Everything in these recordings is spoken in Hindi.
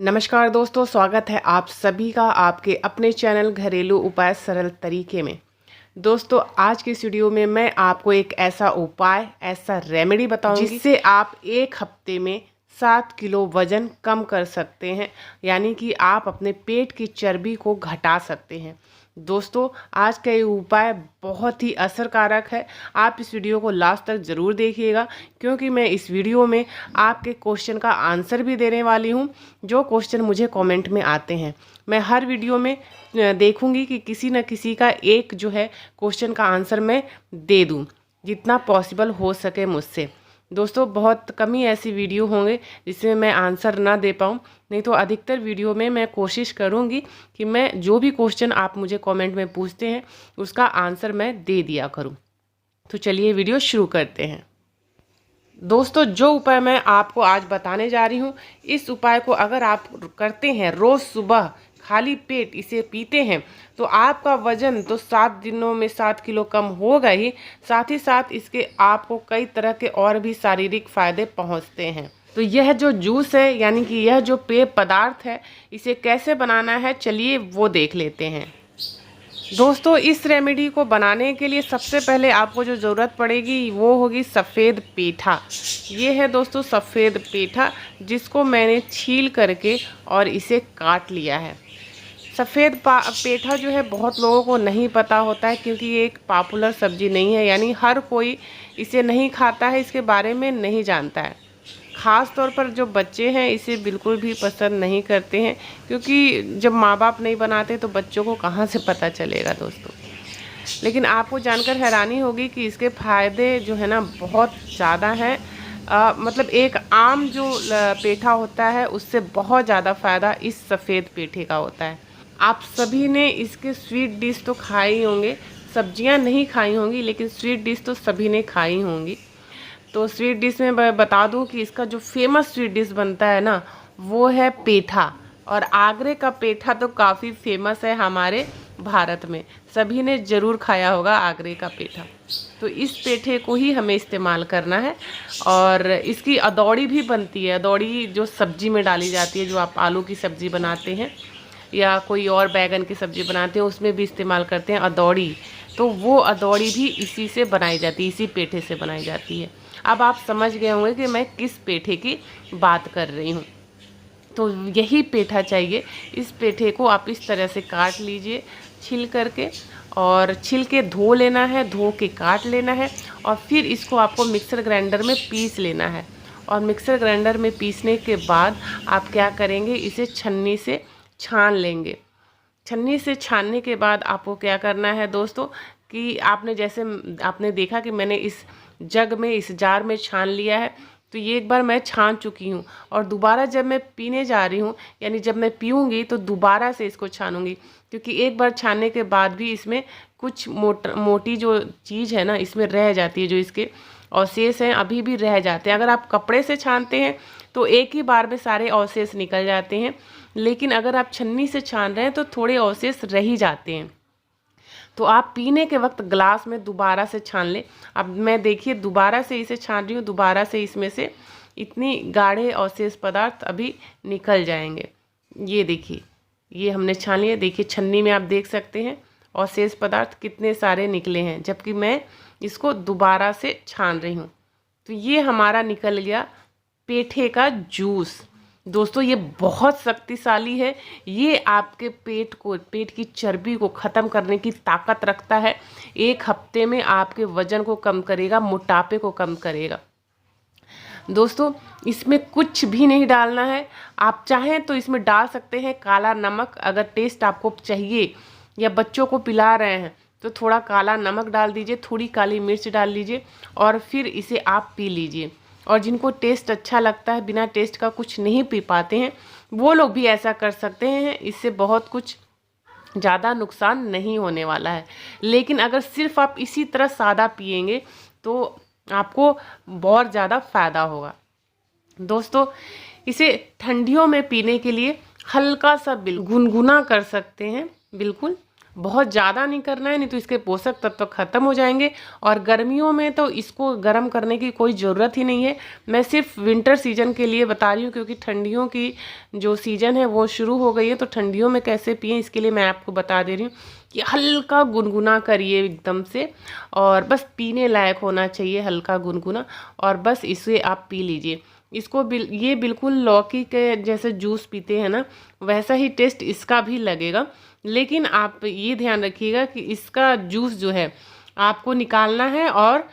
नमस्कार दोस्तों, स्वागत है आप सभी का आपके अपने चैनल घरेलू उपाय सरल तरीके में। दोस्तों, आज के इस वीडियो में मैं आपको एक ऐसा उपाय, ऐसा रेमेडी बताऊंगी जिससे आप एक हफ्ते में 7 किलो वजन कम कर सकते हैं, यानी कि आप अपने पेट की चर्बी को घटा सकते हैं। दोस्तों, आज का ये उपाय बहुत ही असरकारक है। आप इस वीडियो को लास्ट तक ज़रूर देखिएगा, क्योंकि मैं इस वीडियो में आपके क्वेश्चन का आंसर भी देने वाली हूँ, जो क्वेश्चन मुझे कमेंट में आते हैं। मैं हर वीडियो में देखूँगी कि किसी न किसी का एक जो है क्वेश्चन का आंसर मैं दे दूँ, जितना पॉसिबल हो सके मुझसे। दोस्तों, बहुत कम ही ऐसी वीडियो होंगे जिसमें मैं आंसर ना दे पाऊँ, नहीं तो अधिकतर वीडियो में मैं कोशिश करूँगी कि मैं जो भी क्वेश्चन आप मुझे कमेंट में पूछते हैं उसका आंसर मैं दे दिया करूँ। तो चलिए वीडियो शुरू करते हैं। दोस्तों, जो उपाय मैं आपको आज बताने जा रही हूँ, इस उपाय को अगर आप करते हैं, रोज़ सुबह खाली पेट इसे पीते हैं, तो आपका वजन तो 7 दिनों में 7 किलो कम होगा ही, साथ ही साथ इसके आपको कई तरह के और भी शारीरिक फायदे पहुंचते हैं। तो यह जो जूस है, यानी कि यह जो पेय पदार्थ है, इसे कैसे बनाना है, चलिए वो देख लेते हैं। दोस्तों, इस रेमेडी को बनाने के लिए सबसे पहले आपको जो ज़रूरत पड़ेगी वो होगी सफ़ेद पेठा। ये है दोस्तों सफ़ेद पेठा, जिसको मैंने छील करके और इसे काट लिया है। सफ़ेद पेठा जो है बहुत लोगों को नहीं पता होता है, क्योंकि ये एक पॉपुलर सब्जी नहीं है, यानी हर कोई इसे नहीं खाता है, इसके बारे में नहीं जानता है। ख़ास तौर पर जो बच्चे हैं इसे बिल्कुल भी पसंद नहीं करते हैं, क्योंकि जब माँ बाप नहीं बनाते तो बच्चों को कहाँ से पता चलेगा दोस्तों। लेकिन आपको जानकर हैरानी होगी कि इसके फ़ायदे जो है ना बहुत ज़्यादा हैं। मतलब एक आम जो पेठा होता है उससे बहुत ज़्यादा फ़ायदा इस सफ़ेद पेठे का होता है। आप सभी ने इसके स्वीट डिश तो खाई होंगे, सब्जियां नहीं खाई होंगी, लेकिन स्वीट डिश तो सभी ने खाई होंगी। तो स्वीट डिश में मैं बता दूं कि इसका जो फेमस स्वीट डिश बनता है ना, वो है पेठा। और आगरे का पेठा तो काफ़ी फेमस है हमारे भारत में, सभी ने ज़रूर खाया होगा आगरे का पेठा। तो इस पेठे को ही हमें इस्तेमाल करना है। और इसकी अदौड़ी भी बनती है, अदौड़ी जो सब्जी में डाली जाती है, जो आप आलू की सब्ज़ी बनाते हैं या कोई और बैगन की सब्ज़ी बनाते हैं उसमें भी इस्तेमाल करते हैं अदौड़ी। तो वो अदौड़ी भी इसी से बनाई जाती है, इसी पेठे से बनाई जाती है। अब आप समझ गए होंगे कि मैं किस पेठे की बात कर रही हूँ। तो यही पेठा चाहिए। इस पेठे को आप इस तरह से काट लीजिए छिल करके, और छिल के धो लेना है, धो के काट लेना है, और फिर इसको आपको मिक्सर ग्राइंडर में पीस लेना है। और मिक्सर ग्राइंडर में पीसने के बाद आप क्या करेंगे, इसे छन्नी से छान लेंगे। छन्नी से छानने के बाद आपको क्या करना है दोस्तों, कि आपने देखा कि मैंने इस जग में, इस जार में छान लिया है। तो ये एक बार मैं छान चुकी हूँ, और दोबारा जब मैं पीने जा रही हूँ, यानी जब मैं पीऊँगी तो दोबारा से इसको छानूँगी, क्योंकि एक बार छानने के बाद भी इसमें कुछ मोटी जो चीज़ है ना इसमें रह जाती है, जो इसके अवशेष हैं अभी भी रह जाते हैं। अगर आप कपड़े से छानते हैं तो एक ही बार में सारे अवशेष निकल जाते हैं, लेकिन अगर आप छन्नी से छान रहे हैं तो थोड़े अवशेष रह ही जाते हैं। तो आप पीने के वक्त ग्लास में दोबारा से छान लें। अब मैं देखिए दोबारा से इसे छान रही हूँ, दोबारा से इसमें से इतनी गाढ़े अवशेष पदार्थ अभी निकल जाएंगे। ये देखिए, ये हमने छान लिया। देखिए छन्नी में आप देख सकते हैं अवशेष पदार्थ कितने सारे निकले हैं, जबकि मैं इसको दोबारा से छान रही हूँ। तो ये हमारा निकल गया पेठे का जूस। दोस्तों, ये बहुत शक्तिशाली है। ये आपके पेट की चर्बी को ख़त्म करने की ताकत रखता है। एक हफ्ते में आपके वजन को कम करेगा, मोटापे को कम करेगा। दोस्तों, इसमें कुछ भी नहीं डालना है। आप चाहें तो इसमें डाल सकते हैं काला नमक, अगर टेस्ट आपको चाहिए, या बच्चों को पिला रहे हैं तो थोड़ा काला नमक डाल दीजिए, थोड़ी काली मिर्च डाल लीजिए, और फिर इसे आप पी लीजिए। और जिनको टेस्ट अच्छा लगता है, बिना टेस्ट का कुछ नहीं पी पाते हैं, वो लोग भी ऐसा कर सकते हैं। इससे बहुत कुछ ज़्यादा नुकसान नहीं होने वाला है। लेकिन अगर सिर्फ आप इसी तरह सादा पिएंगे तो आपको बहुत ज़्यादा फ़ायदा होगा। दोस्तों, इसे ठंडियों में पीने के लिए हल्का सा गुनगुना कर सकते हैं, बिल्कुल बहुत ज़्यादा नहीं करना है, नहीं तो इसके पोषक तत्व खत्म हो जाएंगे। और गर्मियों में तो इसको गर्म करने की कोई ज़रूरत ही नहीं है। मैं सिर्फ विंटर सीजन के लिए बता रही हूँ, क्योंकि ठंडियों की जो सीज़न है वो शुरू हो गई है। तो ठंडियों में कैसे पिएं इसके लिए मैं आपको बता दे रही हूँ कि हल्का गुनगुना करिए एकदम से, और बस पीने लायक होना चाहिए, हल्का गुनगुना, और बस इसे आप पी लीजिए। इसको ये बिल्कुल लौकी के जैसे जूस पीते हैं ना, वैसा ही टेस्ट इसका भी लगेगा। लेकिन आप ये ध्यान रखिएगा कि इसका जूस जो है आपको निकालना है और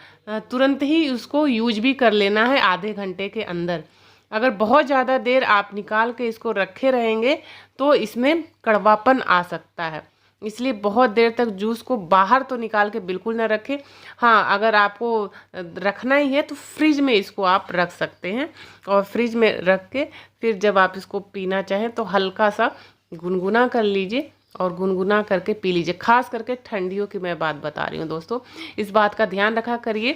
तुरंत ही उसको यूज भी कर लेना है आधे घंटे के अंदर। अगर बहुत ज़्यादा देर आप निकाल के इसको रखे रहेंगे तो इसमें कड़वापन आ सकता है, इसलिए बहुत देर तक जूस को बाहर तो निकाल के बिल्कुल ना रखें। हाँ, अगर आपको रखना ही है तो फ्रिज में इसको आप रख सकते हैं, और फ्रिज में रख के फिर जब आप इसको पीना चाहें तो हल्का सा गुनगुना कर लीजिए और गुनगुना करके पी लीजिए। खास करके ठंडियों की मैं बात बता रही हूँ दोस्तों, इस बात का ध्यान रखा करिए,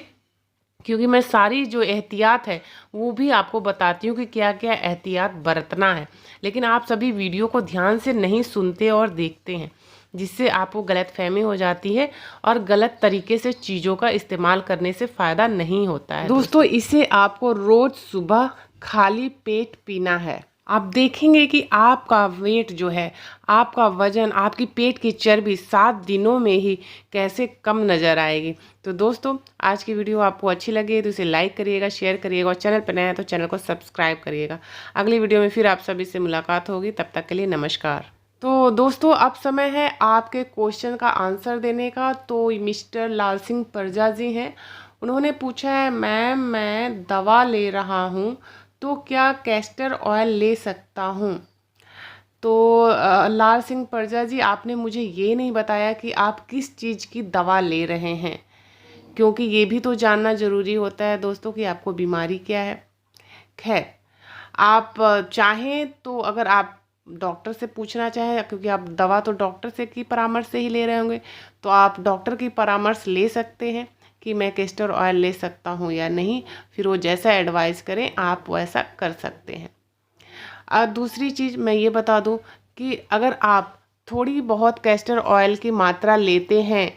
क्योंकि मैं सारी जो एहतियात है वो भी आपको बताती हूँ कि क्या क्या एहतियात बरतना है। लेकिन आप सभी वीडियो को ध्यान से नहीं सुनते और देखते हैं, जिससे आपको गलतफहमी हो जाती है और गलत तरीके से चीज़ों का इस्तेमाल करने से फ़ायदा नहीं होता है। दोस्तों, इसे आपको रोज़ सुबह खाली पेट पीना है। आप देखेंगे कि आपका वेट जो है, आपका वजन, आपकी पेट की चर्बी 7 दिनों में ही कैसे कम नज़र आएगी। तो दोस्तों, आज की वीडियो आपको अच्छी लगी तो इसे लाइक करिएगा, शेयर करिएगा, और चैनल पर नया है तो चैनल को सब्सक्राइब करिएगा। अगली वीडियो में फिर आप सभी से मुलाकात होगी, तब तक के लिए नमस्कार। तो दोस्तों, अब समय है आपके क्वेश्चन का आंसर देने का। तो मिस्टर लाल सिंह परजा जी हैं, उन्होंने पूछा है, मैम मैं दवा ले रहा हूँ तो क्या कैस्टर ऑयल ले सकता हूँ? तो लाल सिंह परजा जी, आपने मुझे ये नहीं बताया कि आप किस चीज़ की दवा ले रहे हैं, क्योंकि ये भी तो जानना ज़रूरी होता है दोस्तों कि आपको बीमारी क्या है। खैर, आप चाहें तो अगर आप डॉक्टर से पूछना चाहें, क्योंकि आप दवा तो डॉक्टर से की परामर्श से ही ले रहे होंगे, तो आप डॉक्टर की परामर्श ले सकते हैं कि मैं कैस्टर ऑयल ले सकता हूँ या नहीं। फिर वो जैसा एडवाइस करें आप वैसा कर सकते हैं। और दूसरी चीज़ मैं ये बता दूँ कि अगर आप थोड़ी बहुत कैस्टर ऑयल की मात्रा लेते हैं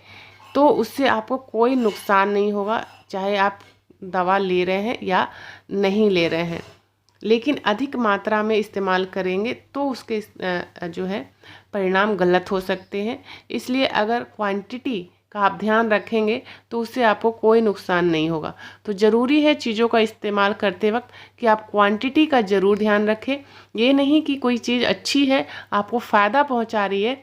तो उससे आपको कोई नुकसान नहीं होगा, चाहे आप दवा ले रहे हैं या नहीं ले रहे हैं। लेकिन अधिक मात्रा में इस्तेमाल करेंगे तो उसके जो है परिणाम गलत हो सकते हैं। इसलिए अगर क्वांटिटी का आप ध्यान रखेंगे तो उससे आपको कोई नुकसान नहीं होगा। तो ज़रूरी है चीज़ों का इस्तेमाल करते वक्त कि आप क्वांटिटी का ज़रूर ध्यान रखें। ये नहीं कि कोई चीज़ अच्छी है, आपको फ़ायदा पहुंचा रही है,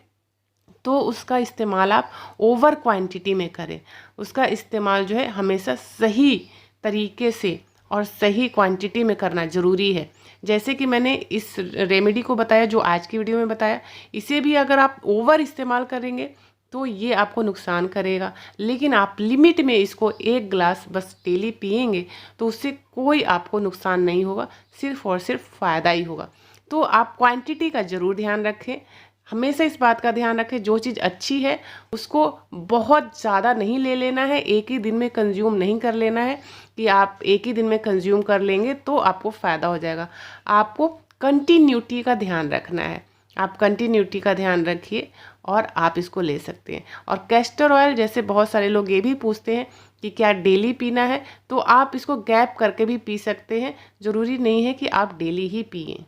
तो उसका इस्तेमाल आप ओवर क्वांटिटी में करें। उसका इस्तेमाल जो है हमेशा सही तरीके से और सही क्वांटिटी में करना ज़रूरी है। जैसे कि मैंने इस रेमेडी को बताया, जो आज की वीडियो में बताया, इसे भी अगर आप ओवर इस्तेमाल करेंगे तो ये आपको नुकसान करेगा। लेकिन आप लिमिट में इसको 1 गिलास बस डेली पिएंगे तो उससे कोई आपको नुकसान नहीं होगा, सिर्फ और सिर्फ फ़ायदा ही होगा। तो आप क्वांटिटी का ज़रूर ध्यान रखें, हमेशा इस बात का ध्यान रखें, जो चीज़ अच्छी है उसको बहुत ज़्यादा नहीं ले लेना है, एक ही दिन में कंज्यूम नहीं कर लेना है कि आप एक ही दिन में कंज्यूम कर लेंगे तो आपको फ़ायदा हो जाएगा। आपको कंटिन्यूटी का ध्यान रखना है, आप कंटिन्यूटी का ध्यान रखिए और आप इसको ले सकते हैं। और कैस्टर ऑयल, जैसे बहुत सारे लोग ये भी पूछते हैं कि क्या डेली पीना है, तो आप इसको गैप करके भी पी सकते हैं, ज़रूरी नहीं है कि आप डेली ही पिएं।